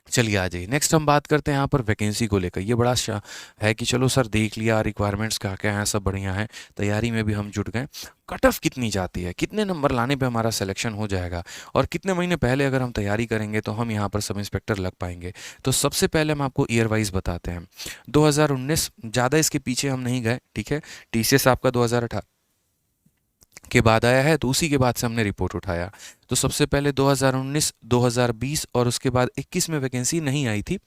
चलिए आ जाइए, नेक्स्ट हम बात करते हैं यहाँ पर वैकेंसी को लेकर। ये बड़ा है कि चलो सर देख लिया रिक्वायरमेंट्स क्या क्या हैं, सब बढ़िया है, तैयारी में भी हम जुट गए। कट ऑफ कितनी जाती है, कितने नंबर लाने पे हमारा सिलेक्शन हो जाएगा और कितने महीने पहले अगर हम तैयारी करेंगे तो हम यहाँ पर सब इंस्पेक्टर लग पाएंगे। तो सबसे पहले हम आपको ईयर वाइज बताते हैं। 2019, ज़्यादा इसके पीछे हम नहीं गए, ठीक है। टीसीएस आपका 2018 के बाद आया है तो उसी के बाद से हमने रिपोर्ट उठाया। तो सबसे पहले 2019, 2020 और उसके बाद 21 में वैकेंसी नहीं आई थी।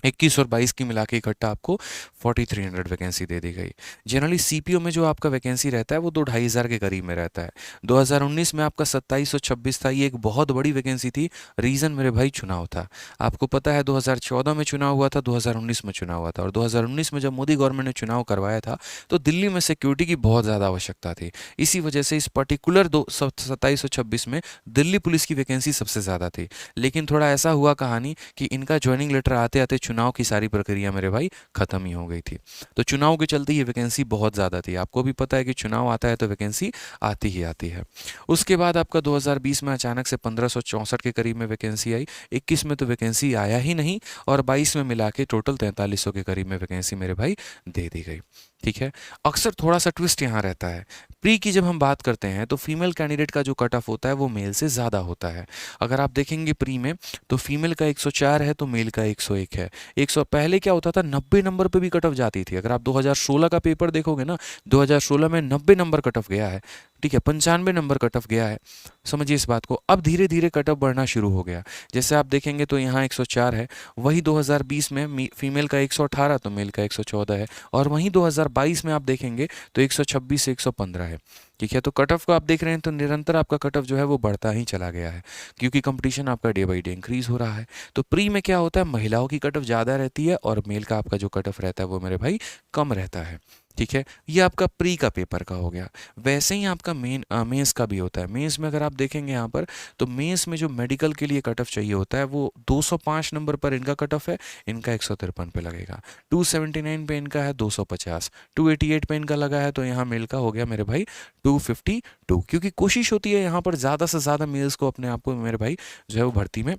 21 और 22 की मिला के इकट्ठा आपको 4300 वैकेंसी दे दी गई। जनरली सीपीओ में जो आपका वैकेंसी रहता है वो 2-2.5 हज़ार के करीब में रहता है। 2019 में आपका 2726 था, ये एक बहुत बड़ी वैकेंसी थी। रीज़न मेरे भाई चुनाव था। आपको पता है 2014 में चुनाव हुआ था, 2019 में चुनाव हुआ था, और 2019 में जब मोदी गवर्नमेंट ने चुनाव करवाया था तो दिल्ली में सिक्योरिटी की बहुत ज़्यादा आवश्यकता थी। इसी वजह से इस पर्टिकुलर 2726 में दिल्ली पुलिस की वैकेंसी सबसे ज़्यादा थी। लेकिन थोड़ा ऐसा हुआ कहानी कि इनका ज्वाइनिंग लेटर आते आते चुनाव की सारी प्रक्रिया मेरे भाई खत्म ही हो गई थी। तो चुनाव के चलते ये वैकेंसी बहुत ज़्यादा थी। आपको भी पता है कि चुनाव आता है तो वैकेंसी आती ही आती है। उसके बाद आपका 2020 में अचानक से 1564 के करीब में वैकेंसी आई। 21 में तो वैकेंसी आया ही नहीं और 22 में मिला के टोटल 4300 के करीब में वैकेंसी मेरे भाई दे दी गई, ठीक है। अक्सर थोड़ा सा ट्विस्ट यहाँ रहता है, प्री की जब हम बात करते हैं तो फीमेल कैंडिडेट का जो कट ऑफ होता है वो मेल से ज़्यादा होता है। अगर आप देखेंगे प्री में तो फीमेल का 104 है तो मेल का 101 है। 100 पहले क्या होता था, 90 नंबर पे भी कट ऑफ जाती थी। अगर आप 2016 का पेपर देखोगे ना, 2016 में 90 नंबर कट ऑफ गया है, ठीक है, 95 नंबर कट ऑफ गया है, समझिए इस बात को। अब धीरे धीरे कट ऑफ बढ़ना शुरू हो गया। जैसे आप देखेंगे तो यहाँ 104 है, वही 2020 में फीमेल का 118 तो मेल का 114 है, और वहीं 2022 में आप देखेंगे तो 126 से 115 है। ठीक है, तो कट ऑफ को आप देख रहे हैं तो निरंतर आपका कट ऑफ जो है वो बढ़ता ही चला गया है, क्योंकि कंपटीशन आपका डे बाई डे इंक्रीज हो रहा है। तो प्री में क्या होता है, महिलाओं की कट ऑफ ज़्यादा रहती है और मेल का आपका जो कट ऑफ रहता है वो मेरे भाई कम रहता है। ठीक है, ये आपका प्री का पेपर का हो गया। वैसे ही आपका मेंस का भी होता है। मेंस में अगर आप देखेंगे यहाँ पर, तो मेंस में जो मेडिकल के लिए कट ऑफ चाहिए होता है वो 205 नंबर पर इनका कट ऑफ है, इनका 153 पे लगेगा। 279 पे इनका है 250, 288 पे इनका लगा है, तो यहाँ मेल का हो गया मेरे भाई 252, क्योंकि कोशिश होती है यहाँ पर ज़्यादा से ज़्यादा मेल्स को अपने आप को मेरे भाई जो है वो भर्ती में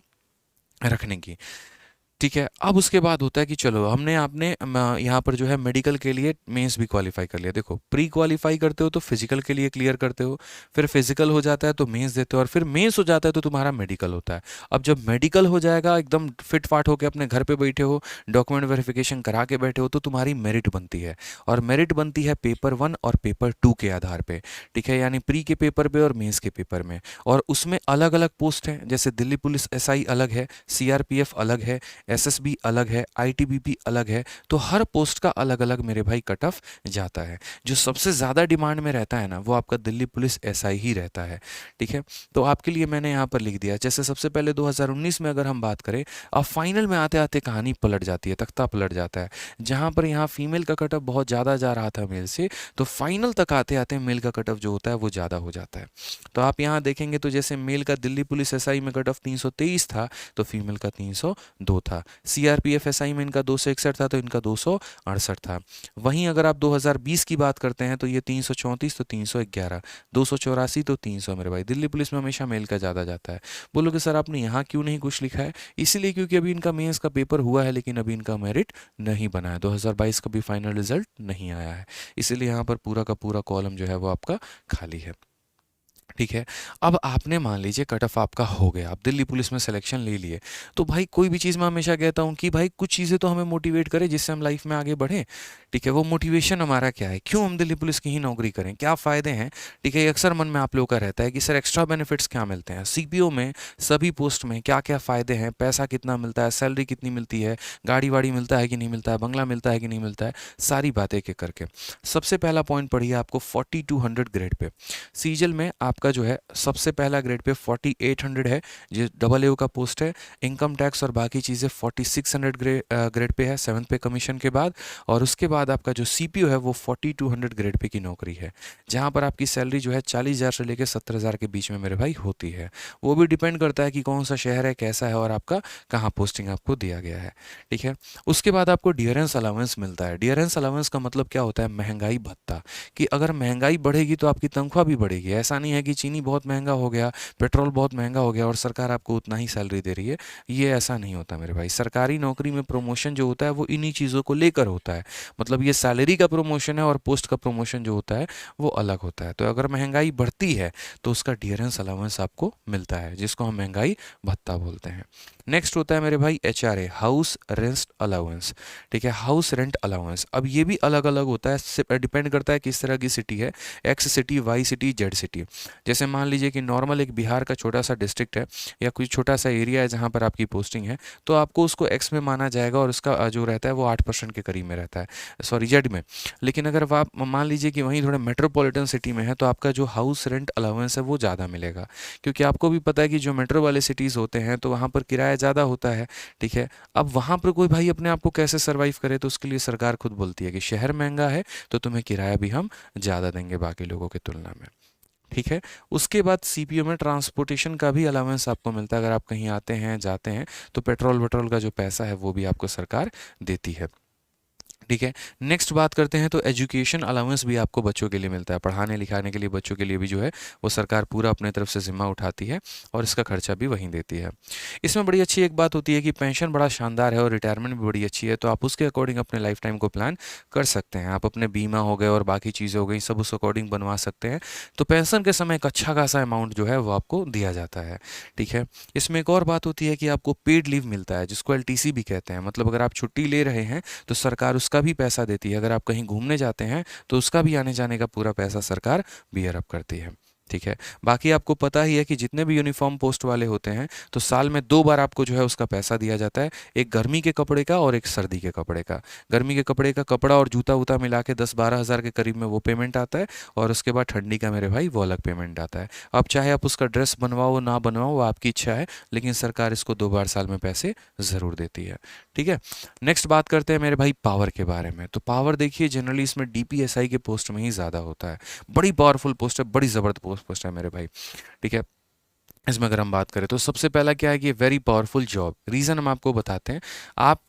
रखने की। ठीक है, अब उसके बाद होता है कि चलो हमने आपने यहाँ पर जो है मेडिकल के लिए मेंस भी क्वालिफाई कर लिया। देखो, प्री क्वालिफाई करते हो तो फिजिकल के लिए क्लियर करते हो, फिर फिजिकल हो जाता है तो मेंस देते हो, और फिर मेंस हो जाता है तो तुम्हारा मेडिकल होता है। अब जब मेडिकल हो जाएगा, एकदम फिट फाट होकर अपने घर पे बैठे हो, डॉक्यूमेंट वेरिफिकेशन करा के बैठे हो, तो तुम्हारी मेरिट बनती है, और मेरिट बनती है पेपर 1 और पेपर 2 के आधार पर। ठीक है, यानी प्री के पेपर पे और मेंस के पेपर में, और उसमें अलग अलग पोस्ट हैं, जैसे दिल्ली पुलिस SI अलग है, CRPF अलग है, SSB अलग है, ITBP अलग है, तो हर पोस्ट का अलग अलग मेरे भाई कट ऑफ जाता है। जो सबसे ज़्यादा डिमांड में रहता है ना, वो आपका दिल्ली पुलिस SI ही रहता है। ठीक है, तो आपके लिए मैंने यहाँ पर लिख दिया। जैसे सबसे पहले 2019 में अगर हम बात करें, अब फाइनल में आते आते कहानी पलट जाती है, तख्ता पलट जाता है। जहाँ पर यहाँ फीमेल का कट ऑफ बहुत ज़्यादा जा रहा था मेल से, तो फाइनल तक आते आते मेल का कट ऑफ जो होता है वो ज़्यादा हो जाता है। तो आप यहाँ देखेंगे तो जैसे मेल का दिल्ली पुलिस SI में कट ऑफ 323 था, तो फीमेल का 302 था। CRPF SI में इनका 261 था, तो इनका 268 था। वहीं अगर आप 2020 की बात करते हैं तो ये 334 तो 311, 284 तो 300 मेरे भाई। दिल्ली पुलिस में हमेशा मेल का ज़्यादा जाता है। बोलोगे सर आपने यहाँ क्यों नहीं कुछ लिखा है? इसीलिए क्योंकि अभी इनका मेंस का पेपर हुआ है, लेकिन अभी इनका मेरिट नहीं बना है, 2022 का भी फाइनल रिजल्ट नहीं आया है, इसीलिए यहाँ पर पूरा का पूरा कॉलम जो है वो आपका खाली है। ठीक है, अब आपने मान लीजिए कट ऑफ आपका हो गया, आप दिल्ली पुलिस में सिलेक्शन ले लिए, तो भाई कोई भी चीज़ मैं हमेशा कहता हूँ कि भाई कुछ चीज़ें तो हमें मोटिवेट करें जिससे हम लाइफ में आगे बढ़ें। ठीक है, वो मोटिवेशन हमारा क्या है, क्यों हम दिल्ली पुलिस की ही नौकरी करें, क्या फ़ायदे हैं। ठीक है, ये अक्सर मन में आप लोगों का रहता है कि सर एक्स्ट्रा बेनिफिट्स क्या मिलते हैं CPO में, सभी पोस्ट में क्या क्या फ़ायदे हैं, पैसा कितना मिलता है, सैलरी कितनी मिलती है, गाड़ी वाड़ी मिलता है कि नहीं मिलता है, बंगला मिलता है कि नहीं मिलता है, सारी बातें एक एक करके। सबसे पहला पॉइंट पढ़िए आपको 4200 ग्रेड पे, सीजल में आपका जो है सबसे पहला ग्रेड पे 4800 है, जो डबल AO का पोस्ट है। इनकम टैक्स और बाकी चीज़ें 4600 ग्रेड पे है 7th पे कमीशन के बाद, और उसके बाद आपका जो CPO है वो 4200 ग्रेड पे की नौकरी है, जहाँ पर आपकी सैलरी जो है 40,000 से लेकर 70,000 के बीच में मेरे भाई होती है। वो भी डिपेंड करता है कि कौन सा शहर है, कैसा है, और आपका कहाँ पोस्टिंग आपको दिया गया है। ठीक है, उसके बाद आपको डियरेंस अलाउंस मिलता है। डियरेंस अलाउंस का मतलब क्या होता है, महंगाई भत्ता, कि अगर महंगाई बढ़ेगी तो आपकी तनख्वाह भी बढ़ेगी। ऐसा नहीं है कि चीनी बहुत महंगा हो गया, पेट्रोल बहुत महंगा हो गया और सरकार आपको उतना ही सैलरी दे रही है, ये ऐसा नहीं होता मेरे भाई। सरकारी नौकरी में प्रमोशन जो होता है वो इन्हीं चीज़ों को लेकर होता है, मतलब ये सैलरी का प्रमोशन है और पोस्ट का प्रमोशन जो होता है वो अलग होता है। तो अगर महंगाई बढ़ती है तो उसका डियरेंस अलाउंस आपको मिलता है, जिसको हम महंगाई भत्ता बोलते हैं। नेक्स्ट होता है मेरे भाई HRA, हाउस रेंट अलाउंस। ठीक है, हाउस रेंट अलाउंस, अब ये भी अलग अलग होता है, डिपेंड करता है किस तरह की सिटी है, X city, Y city, Z city. जैसे मान लीजिए कि नॉर्मल एक बिहार का छोटा सा डिस्ट्रिक्ट है या कोई छोटा सा एरिया है जहाँ पर आपकी पोस्टिंग है, तो आपको उसको X में माना जाएगा और उसका जो रहता है वो 8% के करीब में रहता है, सॉरी Z में। लेकिन अगर आप मान लीजिए कि वहीं थोड़ा मेट्रोपॉलिटन सिटी में है, तो आपका जो हाउस रेंट अलाउंस है वो ज़्यादा मिलेगा, क्योंकि आपको भी पता है कि जो मेट्रो वाले सिटीज़ होते हैं तो वहाँ पर किराया ज़्यादा होता है। ठीक है, अब वहाँ पर कोई भाई अपने आप को कैसे सर्वाइव करे, तो उसके लिए सरकार खुद बोलती है कि शहर महंगा है तो तुम्हें किराया भी हम ज़्यादा देंगे बाकी लोगों की तुलना में। ठीक है, उसके बाद CPO में ट्रांसपोर्टेशन का भी अलाउंस आपको मिलता है। अगर आप कहीं आते हैं जाते हैं तो पेट्रोल वेट्रोल का जो पैसा है वो भी आपको सरकार देती है। ठीक है, नेक्स्ट बात करते हैं तो एजुकेशन अलाउंस भी आपको बच्चों के लिए मिलता है, पढ़ाने लिखाने के लिए बच्चों के लिए भी जो है वो सरकार पूरा अपने तरफ से जिम्मा उठाती है और इसका खर्चा भी वहीं देती है। इसमें बड़ी अच्छी एक बात होती है कि पेंशन बड़ा शानदार है और रिटायरमेंट भी बड़ी अच्छी है, तो आप उसके अकॉर्डिंग अपने लाइफ टाइम को प्लान कर सकते हैं। आप अपने बीमा हो गए और बाकी चीज़ें हो गई सब उस अकॉर्डिंग बनवा सकते हैं, तो पेंशन के समय एक अच्छा खासा अमाउंट जो है वो आपको दिया जाता है। ठीक है, इसमें एक और बात होती है कि आपको पेड लीव मिलता है, जिसको LTC भी कहते हैं, मतलब अगर आप छुट्टी ले रहे हैं तो सरकार उसका उसका भी पैसा देती है। अगर आप कहीं घूमने जाते हैं तो उसका भी आने जाने का पूरा पैसा सरकार बियर अप करती है। ठीक है। बाकी आपको पता ही है कि जितने भी यूनिफॉर्म पोस्ट वाले होते हैं तो साल में 2 बार आपको जो है उसका पैसा दिया जाता है, एक गर्मी के कपड़े का और एक सर्दी के कपड़े का। गर्मी के कपड़े का कपड़ा और जूता वूता मिला के 10-12 हज़ार के करीब में वो पेमेंट आता है, और उसके बाद ठंडी का मेरे भाई वो अलग पेमेंट आता है। अब चाहे आप उसका ड्रेस बनवाओ ना बनवाओ वो आपकी इच्छा है, लेकिन सरकार इसको 2 बार साल में पैसे ज़रूर देती है। ठीक है। नेक्स्ट बात करते हैं मेरे भाई पावर के बारे में। तो पावर देखिए जनरली इसमें डीपीएसआई के पोस्ट में ही ज़्यादा होता है। बड़ी पावरफुल पोस्ट है, बड़ी ज़बरदस्त पोस्ट है मेरे भाई। ठीक है। इसमें अगर हम बात करें तो सबसे पहला क्या है कि वेरी पावरफुल जॉब। रीज़न हम आपको बताते हैं। आप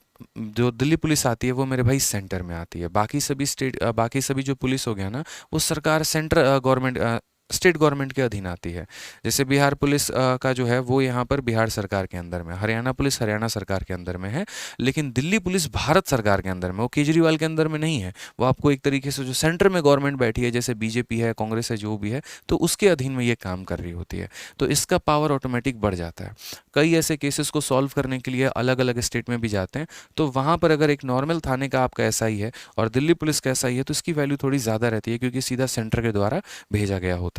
जो दिल्ली पुलिस आती है वो मेरे भाई सेंटर में आती है। बाकी सभी जो पुलिस हो गया ना वो सरकार सेंटर गवर्नमेंट स्टेट गवर्नमेंट के अधीन आती है। जैसे बिहार पुलिस का जो है वो यहाँ पर बिहार सरकार के अंदर में, हरियाणा पुलिस हरियाणा सरकार के अंदर में है, लेकिन दिल्ली पुलिस भारत सरकार के अंदर में, वो केजरीवाल के अंदर में नहीं है। वो आपको एक तरीके से जो सेंटर में गवर्नमेंट बैठी है, जैसे बीजेपी है, कांग्रेस है, जो भी है, तो उसके अधीन में ये काम कर रही होती है। तो इसका पावर ऑटोमेटिक बढ़ जाता है। कई ऐसे केसेस को सॉल्व करने के लिए अलग अलग स्टेट में भी जाते हैं, तो वहाँ पर अगर एक नॉर्मल थाने का आपका एसआई है और दिल्ली पुलिस का एसआई है तो इसकी वैल्यू थोड़ी ज़्यादा रहती है, क्योंकि सीधा सेंटर के द्वारा भेजा गया होता है।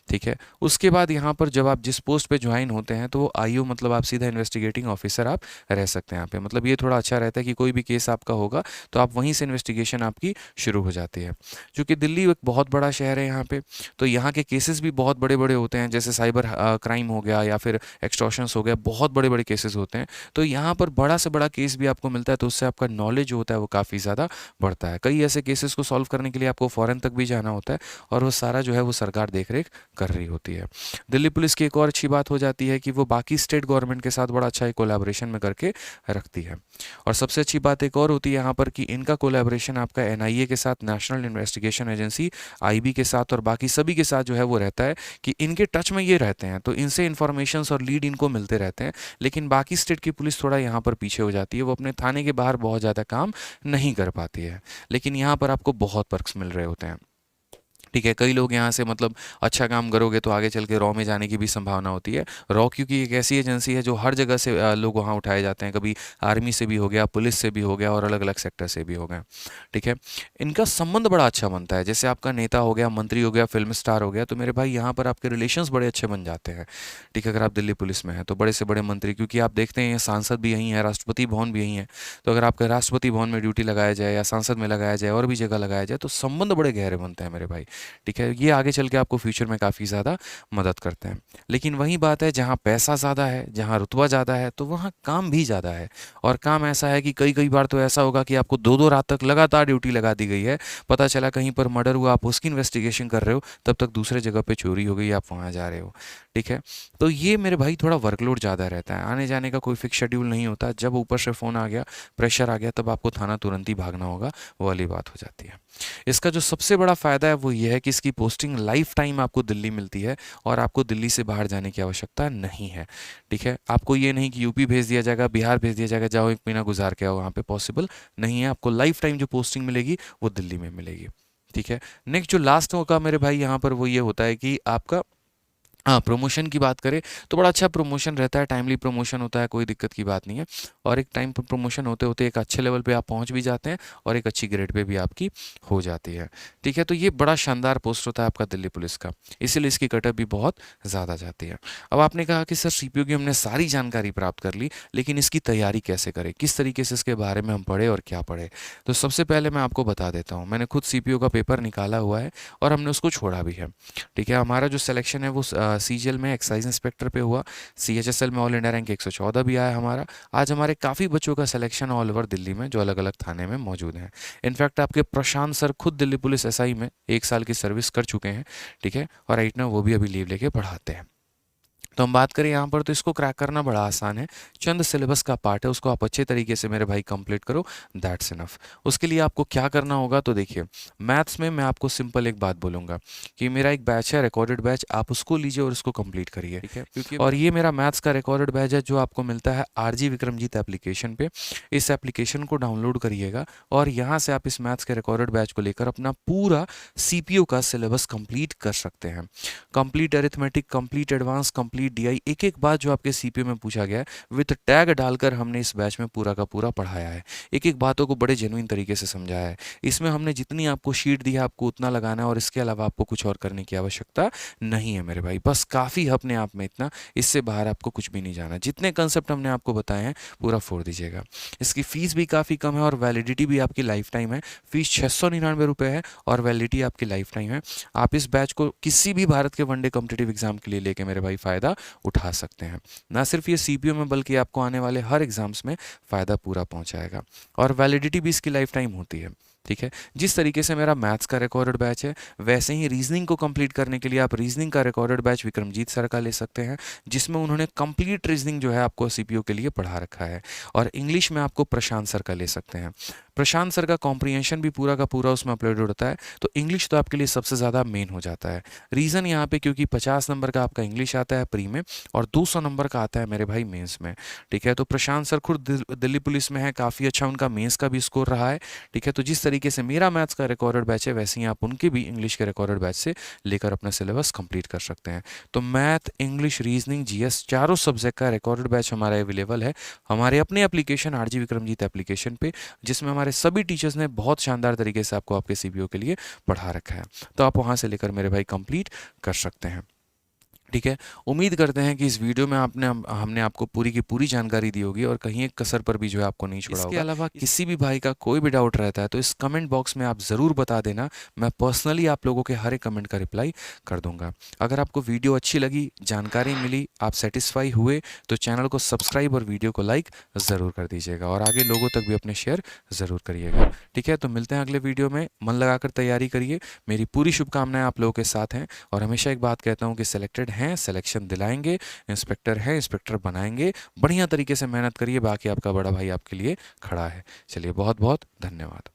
ठीक है। उसके बाद यहाँ पर जब आप जिस पोस्ट पे ज्वाइन होते हैं तो वो आईओ मतलब आप सीधा इन्वेस्टिगेटिंग ऑफिसर आप रह सकते हैं यहाँ पे। मतलब ये थोड़ा अच्छा रहता है कि कोई भी केस आपका होगा तो आप वहीं से इन्वेस्टिगेशन आपकी शुरू हो जाती है। क्योंकि दिल्ली एक बहुत बड़ा शहर है यहाँ पे, तो यहाँ के केसेस भी बहुत बड़े बड़े होते हैं, जैसे साइबर क्राइम हो गया या फिर एक्सटॉर्शंस हो गया, बहुत बड़े बड़े केसेस होते हैं। तो यहाँ पर बड़ा से बड़ा केस भी आपको मिलता है, तो उससे आपका नॉलेज जो होता है वो काफ़ी ज़्यादा बढ़ता है। कई ऐसे केसेस को सॉल्व करने के लिए आपको फॉरेन तक भी जाना होता है, और वो सारा जो है वो सरकार देख रेख कर रही होती है। दिल्ली पुलिस की एक और अच्छी बात हो जाती है कि वो बाकी स्टेट गवर्नमेंट के साथ बड़ा अच्छा एक कोलैबोरेशन में करके रखती है। और सबसे अच्छी बात एक और होती है यहाँ पर कि इनका कोलैबोरेशन आपका एनआईए के साथ, नेशनल इन्वेस्टिगेशन एजेंसी आईबी के साथ और बाकी सभी के साथ जो है वो रहता है कि इनके टच में ये रहते हैं, तो इनसे इन्फॉर्मेशंस और लीड इनको मिलते रहते हैं। लेकिन बाकी स्टेट की पुलिस थोड़ा यहाँ पर पीछे हो जाती है, वो अपने थाने के बाहर बहुत ज़्यादा काम नहीं कर पाती है, लेकिन यहाँ पर आपको बहुत पर्क्स मिल रहे होते हैं। ठीक है। कई लोग यहाँ से मतलब अच्छा काम करोगे तो आगे चल के रॉ में जाने की भी संभावना होती है। रॉ क्योंकि एक ऐसी एजेंसी है जो हर जगह से लोग वहाँ उठाए जाते हैं, कभी आर्मी से भी हो गया, पुलिस से भी हो गया और अलग अलग सेक्टर से भी हो गया। ठीक है। इनका संबंध बड़ा अच्छा बनता है, जैसे आपका नेता हो गया, मंत्री हो गया, फिल्म स्टार हो गया, तो मेरे भाई यहाँ पर आपके रिलेशंस बड़े अच्छे बन जाते हैं। ठीक है। अगर आप दिल्ली पुलिस में हैं तो बड़े से बड़े मंत्री, क्योंकि आप देखते हैं सांसद भी यहीं है, राष्ट्रपति भवन भी यहीं है, तो अगर आपका राष्ट्रपति भवन में ड्यूटी लगाया जाए या सांसद में लगाया जाए और भी जगह लगाया जाए तो संबंध बड़े गहरे बनते हैं मेरे भाई। ठीक है। ये आगे चल के आपको फ्यूचर में काफ़ी ज़्यादा मदद करते हैं। लेकिन वही बात है, जहाँ पैसा ज़्यादा है, जहाँ रुतबा ज़्यादा है, तो वहाँ काम भी ज़्यादा है। और काम ऐसा है कि कई कई बार तो ऐसा होगा कि आपको 2-2 रात तक लगातार ड्यूटी लगा दी गई है। पता चला कहीं पर मर्डर हुआ, आप उसकी इन्वेस्टिगेशन कर रहे हो, तब तक दूसरे जगह पे चोरी हो गई, आप वहाँ जा रहे हो। ठीक है। तो ये मेरे भाई थोड़ा वर्कलोड ज़्यादा रहता है, आने जाने का कोई फिक्स शेड्यूल नहीं होता। जब ऊपर से फ़ोन आ गया, प्रेशर आ गया, तब आपको थाना तुरंत ही भागना होगा, वो वाली बात हो जाती है। इसका जो सबसे बड़ा फ़ायदा है वो ये है कि इसकी पोस्टिंग लाइफ टाइम आपको दिल्ली मिलती है और आपको दिल्ली से बाहर जाने की आवश्यकता नहीं है। ठीक है। आपको ये नहीं कि यूपी भेज दिया जाएगा, बिहार भेज दिया जाएगा, जाओ 1 महीना गुजार के आओ, वहाँ पे पॉसिबल नहीं है। आपको लाइफ टाइम जो पोस्टिंग मिलेगी वो दिल्ली में मिलेगी। ठीक है। नेक्स्ट जो लास्ट होगा मेरे भाई यहाँ पर वो ये होता है कि आपका, हाँ, प्रमोशन की बात करें तो बड़ा अच्छा प्रमोशन रहता है, टाइमली प्रमोशन होता है, कोई दिक्कत की बात नहीं है। और एक टाइम पर प्रमोशन होते होते एक अच्छे लेवल पे आप पहुंच भी जाते हैं और एक अच्छी ग्रेड पे भी आपकी हो जाती है। ठीक है। तो ये बड़ा शानदार पोस्ट होता है आपका दिल्ली पुलिस का, इसीलिए इसकी कटअप भी बहुत ज़्यादा जाती है। अब आपने कहा कि सर सीपीयू की हमने सारी जानकारी प्राप्त कर ली, लेकिन इसकी तैयारी कैसे करें, किस तरीके से इसके बारे में हम पढ़े और क्या पढ़े। तो सबसे पहले मैं आपको बता देता हूँ, मैंने खुद सीपीयू का पेपर निकाला हुआ है और हमने उसको छोड़ा भी है। ठीक है। हमारा जो सिलेक्शन है वो सीजीएल में एक्साइज इंस्पेक्टर पे हुआ, सीएचएसएल में ऑल इंडिया रैंक 114 भी आया हमारा। आज हमारे काफ़ी बच्चों का सिलेक्शन ऑल ओवर दिल्ली में जो अलग अलग थाने में मौजूद हैं। इनफैक्ट आपके प्रशांत सर खुद दिल्ली पुलिस एसआई में 1 साल की सर्विस कर चुके हैं। ठीक है। और राइट नाउ वो भी अभी लीव लेके पढ़ाते हैं। तो हम बात करें यहाँ पर तो इसको क्रैक करना बड़ा आसान है, चंद सिलेबस का पार्ट है, उसको आप अच्छे तरीके से मेरे भाई कंप्लीट करो, दैट्स इनफ। उसके लिए आपको क्या करना होगा तो देखिए, मैथ्स में मैं आपको सिंपल एक बात बोलूँगा कि मेरा एक बैच है रिकॉर्डेड बैच, आप उसको लीजिए और उसको कंप्लीट करिए। ठीक है। क्योंकि और ये मेरा मैथ्स का रिकॉर्डेड बैच है जो आपको मिलता है आरजी विक्रमजीत एप्लीकेशन पे। इस एप्लीकेशन को डाउनलोड करिएगा और यहाँ से आप इस मैथ्स के रिकॉर्डेड बैच को लेकर अपना पूरा सीपीयू का सिलेबस कंप्लीट कर सकते हैं। Complete arithmetic, complete advance, complete D DI एक एक बात जो आपके CPO में पूछा गया है विथ टैग डालकर हमने इस बैच में पूरा का पूरा पढ़ाया है। एक एक बातों को बड़े जेन्युइन तरीके से समझाया है। इसमें हमने जितनी आपको शीट दी है आपको उतना लगाना है और इसके अलावा आपको कुछ और करने की आवश्यकता नहीं है मेरे भाई। बस काफ़ी है अपने आप में इतना, इससे बाहर आपको कुछ भी नहीं जाना। जितने कंसेप्ट हमने आपको बताए हैं पूरा फोड़ दीजिएगा। इसकी फ़ीस भी काफ़ी कम है और वैलिडिटी भी आपकी लाइफ टाइम है। फ़ीस 699 रुपये है और वैलिडिटी आपकी लाइफ टाइम है। आप इस बैच को किसी भी भारत के वनडे कॉम्पिटिटिव एग्जाम के लिए लेके मेरे भाई फ़ायदा उठा सकते हैं। ना सिर्फ ये CPO में बल्कि आपको आने वाले हर एग्जाम्स में फ़ायदा पूरा पहुंचाएगा और वैलिडिटी भी इसकी लाइफ टाइम होती है। ठीक है, जिस तरीके से मेरा मैथ्स का रिकॉर्डेड बैच है वैसे ही रीजनिंग को कंप्लीट करने के लिए आप रीजनिंग का रिकॉर्डेड बैच विक्रमजीत सर का ले सकते हैं, जिसमें उन्होंने कंप्लीट रीजनिंग जो है आपको CPO के लिए पढ़ा रखा है। और इंग्लिश में आपको प्रशांत सर का ले सकते हैं। प्रशांत सर का कॉम्प्रिहेंशन भी पूरा का पूरा उसमें अपलोड होता है, तो इंग्लिश तो आपके लिए सबसे ज़्यादा मेन हो जाता है। रीज़न यहाँ पे क्योंकि 50 नंबर का आपका इंग्लिश आता है प्री में और 200 नंबर का आता है मेरे भाई मेंस में। ठीक है, तो प्रशांत सर खुद दिल्ली पुलिस में है, काफ़ी अच्छा उनका मेंस का भी स्कोर रहा है। ठीक है, तो जिस तरीके से मेरा मैथ्स का रिकॉर्डेड बैच है वैसे ही आप उनके भी इंग्लिश के रिकॉर्डेड बैच से लेकर अपना सिलेबस कंप्लीट कर सकते हैं। तो मैथ, इंग्लिश, रीजनिंग, GS चारों सब्जेक्ट का रिकॉर्डेड बैच हमारा अवेलेबल है हमारे अपने एप्लीकेशन RG विक्रमजीत एप्लीकेशन पे, जिसमें हमारे सभी टीचर्स ने बहुत शानदार तरीके से आपको आपके CPO के लिए पढ़ा रखा है। तो आप वहाँ से लेकर मेरे भाई कंप्लीट कर सकते हैं। ठीक है, उम्मीद करते हैं कि इस वीडियो में हमने आपको पूरी की पूरी जानकारी दी होगी और कहीं एक कसर पर भी जो है आपको नहीं छोड़ा होगा। इसके अलावा किसी भी भाई का कोई भी डाउट रहता है तो इस कमेंट बॉक्स में आप ज़रूर बता देना, मैं पर्सनली आप लोगों के हर एक कमेंट का रिप्लाई कर दूंगा। अगर आपको वीडियो अच्छी लगी, जानकारी मिली, आप सेटिस्फाई हुए तो चैनल को सब्सक्राइब और वीडियो को लाइक ज़रूर कर दीजिएगा और आगे लोगों तक भी अपने शेयर ज़रूर करिएगा। ठीक है, तो मिलते हैं अगले वीडियो में। मन लगाकर तैयारी करिए, मेरी पूरी शुभकामनाएं आप लोगों के साथ हैं और हमेशा एक बात कहता हूँ कि सिलेक्टेड हैं, सिलेक्शन दिलाएंगे, इंस्पेक्टर है, इंस्पेक्टर बनाएंगे। बढ़िया तरीके से मेहनत करिए, बाकी आपका बड़ा भाई आपके लिए खड़ा है। चलिए, बहुत बहुत धन्यवाद।